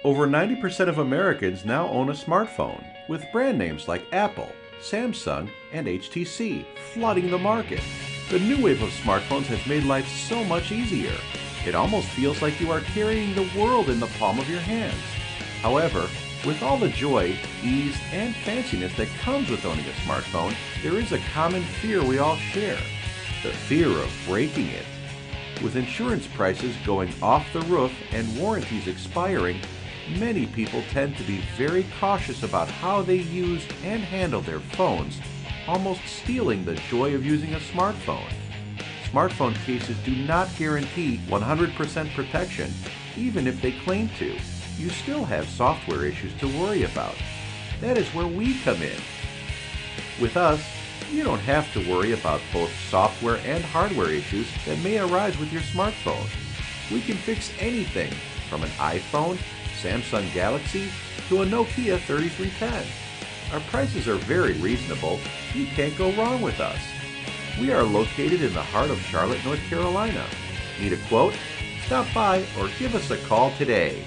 Over 90% of Americans now own a smartphone, with brand names like Apple, Samsung, and HTC flooding the market. The new wave of smartphones has made life so much easier. It almost feels like you are carrying the world in the palm of your hands. However, with all the joy, ease, and fanciness that comes with owning a smartphone, there is a common fear we all share: the fear of breaking it. With insurance prices going off the roof and warranties expiring, many people tend to be very cautious about how they use and handle their phones, almost stealing the joy of using a smartphone. Smartphone cases do not guarantee 100% protection, even if they claim to. You still have software issues to worry about. That is where we come in. With us, you don't have to worry about both software and hardware issues that may arise with your smartphone. We can fix anything from an iPhone, Samsung Galaxy, to a Nokia 3310. Our prices are very reasonable. You can't go wrong with us. We are located in the heart of Charlotte, North Carolina. Need a quote? Stop by or give us a call today.